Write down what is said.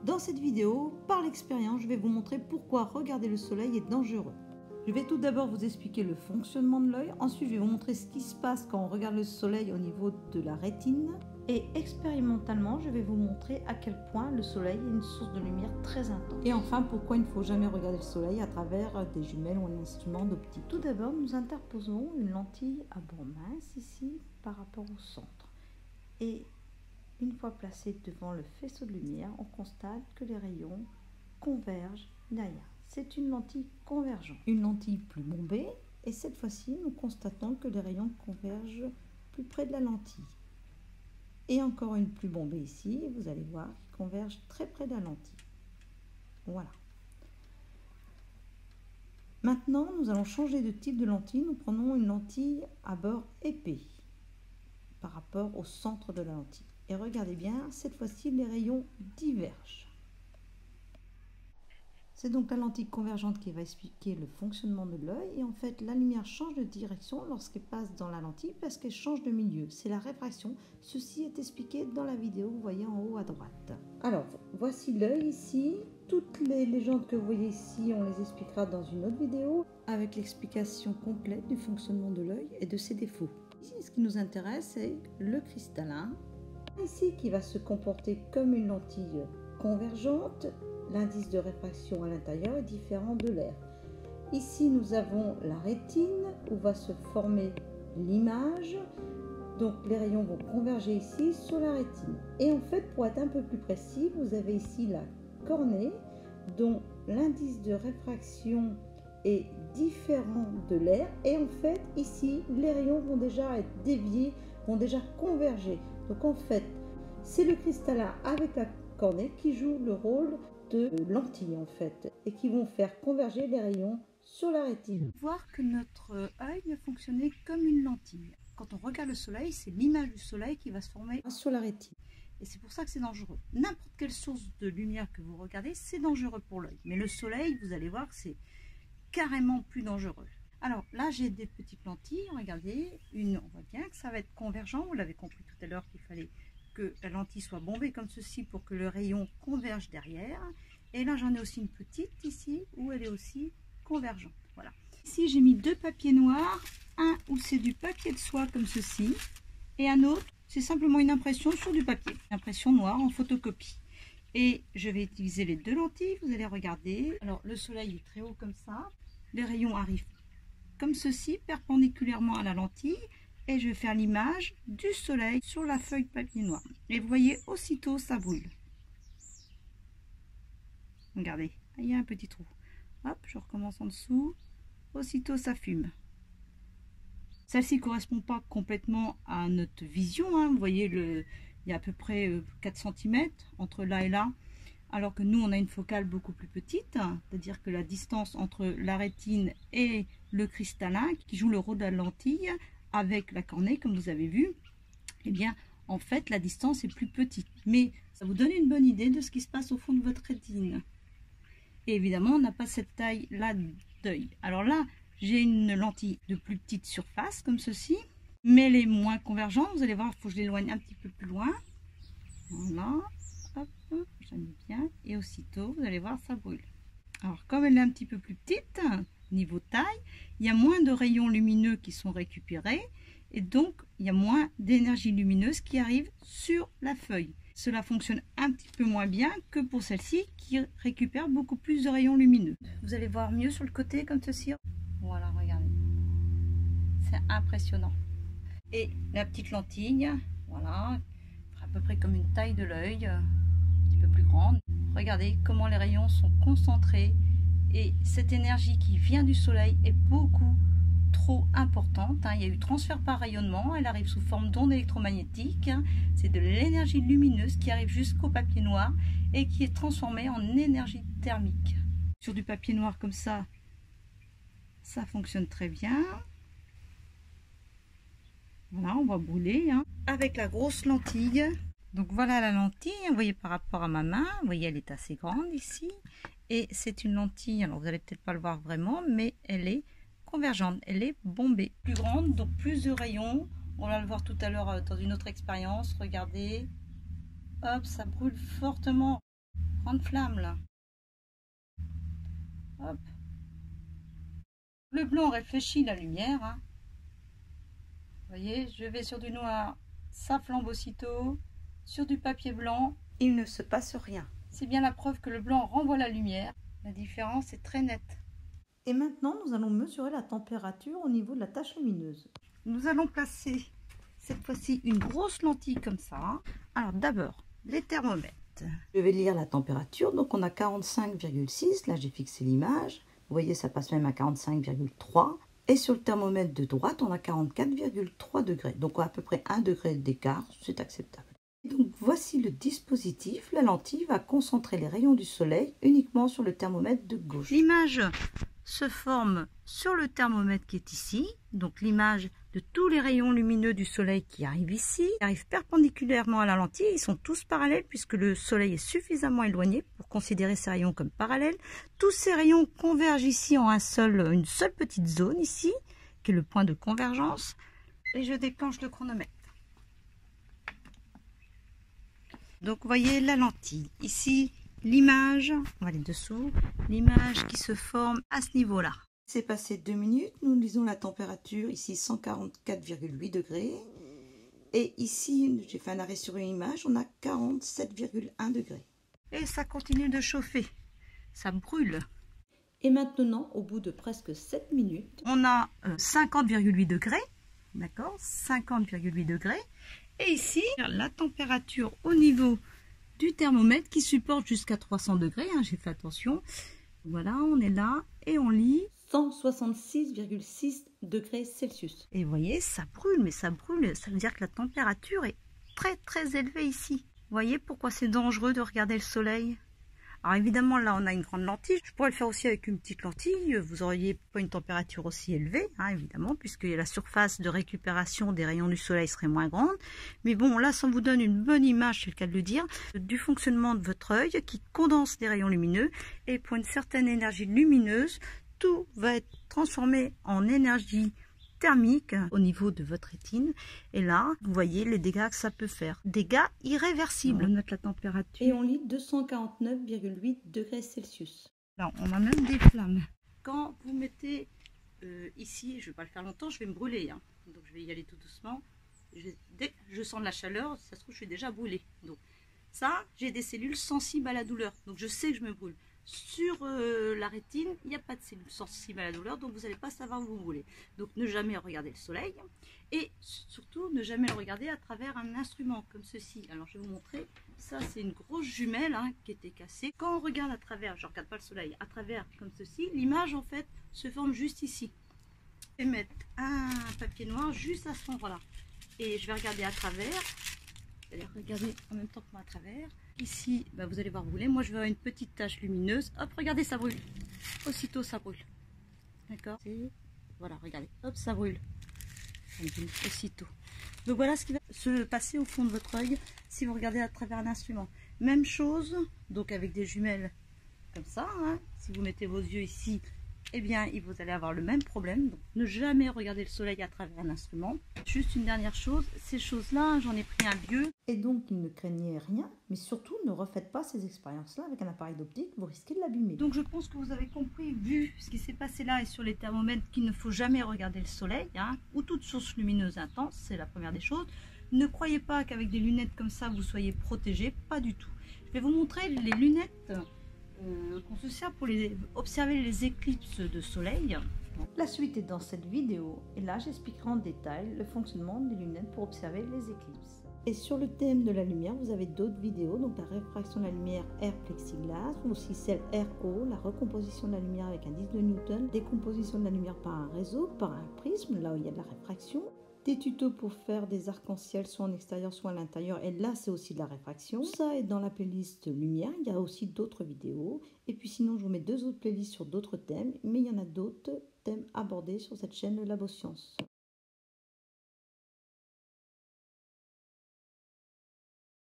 Dans cette vidéo, par l'expérience, je vais vous montrer pourquoi regarder le soleil est dangereux. Je vais tout d'abord vous expliquer le fonctionnement de l'œil, ensuite je vais vous montrer ce qui se passe quand on regarde le soleil au niveau de la rétine et expérimentalement je vais vous montrer à quel point le soleil est une source de lumière très intense. Et enfin pourquoi il ne faut jamais regarder le soleil à travers des jumelles ou un instrument d'optique. Tout d'abord nous interposons une lentille à bord mince ici par rapport au centre et une fois placée devant le faisceau de lumière, on constate que les rayons convergent derrière. C'est une lentille convergente. Une lentille plus bombée, et cette fois-ci, nous constatons que les rayons convergent plus près de la lentille. Et encore une plus bombée ici, et vous allez voir qu'ils convergent très près de la lentille. Voilà. Maintenant, nous allons changer de type de lentille. Nous prenons une lentille à bord épais par rapport au centre de la lentille. Et regardez bien, cette fois-ci, les rayons divergent. C'est donc la lentille convergente qui va expliquer le fonctionnement de l'œil. Et en fait, la lumière change de direction lorsqu'elle passe dans la lentille parce qu'elle change de milieu. C'est la réfraction. Ceci est expliqué dans la vidéo, vous voyez en haut à droite. Alors, voici l'œil ici. Toutes les légendes que vous voyez ici, on les expliquera dans une autre vidéo avec l'explication complète du fonctionnement de l'œil et de ses défauts. Ici, ce qui nous intéresse, c'est le cristallin. Ici, qui va se comporter comme une lentille convergente. L'indice de réfraction à l'intérieur est différent de l'air. Ici, nous avons la rétine où va se former l'image. Donc, les rayons vont converger ici sur la rétine. Et en fait, pour être un peu plus précis, vous avez ici la cornée dont l'indice de réfraction est différent de l'air. Et en fait, ici, les rayons vont déjà être déviés, vont déjà converger. Donc, en fait, c'est le cristallin avec la cornée qui joue le rôle de lentilles en fait et qui vont faire converger les rayons sur la rétine. Voir que notre œil va fonctionner comme une lentille. Quand on regarde le soleil, c'est l'image du soleil qui va se former sur la rétine. Et c'est pour ça que c'est dangereux. N'importe quelle source de lumière que vous regardez, c'est dangereux pour l'œil. Mais le soleil, vous allez voir que c'est carrément plus dangereux. Alors là, j'ai des petites lentilles. Regardez, on voit bien que ça va être convergent. Vous l'avez compris tout à l'heure qu'il fallait que la lentille soit bombée comme ceci pour que le rayon converge derrière. Et là, j'en ai aussi une petite ici où elle est aussi convergente. Voilà. Ici, j'ai mis deux papiers noirs. Un où c'est du papier de soie comme ceci. Et un autre, c'est simplement une impression sur du papier. Une impression noire en photocopie. Et je vais utiliser les deux lentilles. Vous allez regarder. Alors, le soleil est très haut comme ça. Les rayons arrivent comme ceci, perpendiculairement à la lentille. Et je vais faire l'image du soleil sur la feuille de papier noir. Et vous voyez, aussitôt, ça brûle. Regardez, il y a un petit trou. Hop, je recommence en dessous. Aussitôt, ça fume. Celle-ci ne correspond pas complètement à notre vision. Hein. Vous voyez, il y a à peu près 4 cm entre là et là. Alors que nous, on a une focale beaucoup plus petite. C'est-à-dire que la distance entre la rétine et le cristallin, qui joue le rôle de la lentille, avec la cornée, comme vous avez vu, eh bien, en fait, la distance est plus petite. Mais ça vous donne une bonne idée de ce qui se passe au fond de votre rétine. Et évidemment, on n'a pas cette taille-là d'œil. Alors là, j'ai une lentille de plus petite surface, comme ceci, mais elle est moins convergente. Vous allez voir, il faut que je l'éloigne un petit peu plus loin. Voilà, hop, j'en ai bien. Et aussitôt, vous allez voir, ça brûle. Alors, comme elle est un petit peu plus petite, niveau taille, il y a moins de rayons lumineux qui sont récupérés et donc il y a moins d'énergie lumineuse qui arrive sur la feuille. Cela fonctionne un petit peu moins bien que pour celle-ci qui récupère beaucoup plus de rayons lumineux. Vous allez voir mieux sur le côté comme ceci. Voilà, regardez. C'est impressionnant. Et la petite lentille, voilà, à peu près comme une taille de l'œil, un petit peu plus grande. Regardez comment les rayons sont concentrés. Et cette énergie qui vient du soleil est beaucoup trop importante. Il y a eu transfert par rayonnement. Elle arrive sous forme d'ondes électromagnétiques. C'est de l'énergie lumineuse qui arrive jusqu'au papier noir et qui est transformée en énergie thermique. Sur du papier noir comme ça, ça fonctionne très bien. Voilà, on va brûler avec la grosse lentille. Donc voilà la lentille, vous voyez par rapport à ma main, vous voyez elle est assez grande ici. Et c'est une lentille, alors vous allez peut-être pas le voir vraiment, mais elle est convergente, elle est bombée. Plus grande, donc plus de rayons. On va le voir tout à l'heure dans une autre expérience. Regardez, hop, ça brûle fortement. grande flamme là. Hop. Le blanc réfléchit la lumière. Hein. Vous voyez, je vais sur du noir, ça flambe aussitôt. Sur du papier blanc, il ne se passe rien. C'est bien la preuve que le blanc renvoie la lumière. La différence est très nette. Et maintenant, nous allons mesurer la température au niveau de la tache lumineuse. Nous allons placer cette fois-ci une grosse lentille comme ça. Alors d'abord, les thermomètres. Je vais lire la température. Donc on a 45,6. Là, j'ai fixé l'image. Vous voyez, ça passe même à 45,3. Et sur le thermomètre de droite, on a 44,3 degrés. Donc à peu près 1 degré d'écart, c'est acceptable. Donc voici le dispositif. La lentille va concentrer les rayons du soleil uniquement sur le thermomètre de gauche. L'image se forme sur le thermomètre qui est ici. Donc l'image de tous les rayons lumineux du soleil qui arrivent ici, arrivent perpendiculairement à la lentille. Ils sont tous parallèles puisque le soleil est suffisamment éloigné pour considérer ces rayons comme parallèles. Tous ces rayons convergent ici en une seule petite zone ici, qui est le point de convergence. Et je déclenche le chronomètre. Donc vous voyez la lentille. Ici, l'image, on va aller dessous, l'image qui se forme à ce niveau-là. C'est passé 2 minutes, nous lisons la température, ici 144,8 degrés. Et ici, j'ai fait un arrêt sur une image, on a 47,1 degrés. Et ça continue de chauffer, ça brûle. Et maintenant, au bout de presque 7 minutes, on a 50,8 degrés, d'accord, 50,8 degrés. Et ici, la température au niveau du thermomètre qui supporte jusqu'à 300 degrés, hein, j'ai fait attention. Voilà, on est là et on lit 166,6 degrés Celsius. Et vous voyez, ça brûle, mais ça brûle, ça veut dire que la température est très très élevée ici. Vous voyez pourquoi c'est dangereux de regarder le soleil? Alors évidemment, là, on a une grande lentille. Je pourrais le faire aussi avec une petite lentille. Vous n'auriez pas une température aussi élevée, hein, évidemment, puisque la surface de récupération des rayons du soleil serait moins grande. Mais bon, là, ça vous donne une bonne image, c'est le cas de le dire, du fonctionnement de votre œil qui condense des rayons lumineux. Et pour une certaine énergie lumineuse, tout va être transformé en énergie thermique au niveau de votre rétine. Et là, vous voyez les dégâts que ça peut faire. Dégâts irréversibles. On note la température. Et on lit 249,8 degrés Celsius. Là, on a même des flammes. Quand vous mettez ici, je ne vais pas le faire longtemps, je vais me brûler. Hein. Donc je vais y aller tout doucement. Dès que je sens de la chaleur, ça se trouve, je suis déjà brûlée. Donc ça, j'ai des cellules sensibles à la douleur. Donc je sais que je me brûle. Sur la rétine, il n'y a pas de cellules sensibles à la douleur, donc vous n'allez pas savoir où vous brûlez. Donc ne jamais regarder le soleil et surtout ne jamais le regarder à travers un instrument comme ceci. Alors je vais vous montrer, ça c'est une grosse jumelle hein, qui était cassée. Quand on regarde à travers, je ne regarde pas le soleil, à travers comme ceci, l'image en fait se forme juste ici. Je vais mettre un papier noir juste à cet endroit-là et je vais regarder à travers. Allez, regardez en même temps que moi à travers. Ici, bah, vous allez voir brûler. Moi, je vais avoir une petite tache lumineuse. Hop, regardez, ça brûle. Aussitôt, ça brûle. D'accord. Voilà, regardez. Hop, ça brûle. Aussitôt. Donc, voilà ce qui va se passer au fond de votre œil si vous regardez à travers un instrument. Même chose, donc avec des jumelles comme ça. Hein. Si vous mettez vos yeux ici, eh bien, vous allez avoir le même problème. Donc, ne jamais regarder le soleil à travers un instrument. Juste une dernière chose, ces choses-là, j'en ai pris un vieux. Et donc, il ne craignait rien, mais surtout, ne refaites pas ces expériences-là avec un appareil d'optique, vous risquez de l'abîmer. Donc, je pense que vous avez compris, vu ce qui s'est passé là et sur les thermomètres, qu'il ne faut jamais regarder le soleil, hein, ou toute source lumineuse intense, c'est la première des choses. Ne croyez pas qu'avec des lunettes comme ça, vous soyez protégé, pas du tout. Je vais vous montrer les lunettes qu'on se sert pour observer les éclipses de soleil. La suite est dans cette vidéo et là j'expliquerai en détail le fonctionnement des lunettes pour observer les éclipses. Et sur le thème de la lumière, vous avez d'autres vidéos, donc la réfraction de la lumière air plexiglas, ou aussi celle RO, la recomposition de la lumière avec un disque de Newton, décomposition de la lumière par un réseau, par un prisme, là où il y a de la réfraction. Des tutos pour faire des arcs-en-ciel soit en extérieur soit à l'intérieur, et là c'est aussi de la réfraction. Ça est dans la playlist lumière, il y a aussi d'autres vidéos, et puis sinon je vous mets 2 autres playlists sur d'autres thèmes, mais il y en a d'autres thèmes abordés sur cette chaîne de Labo Science.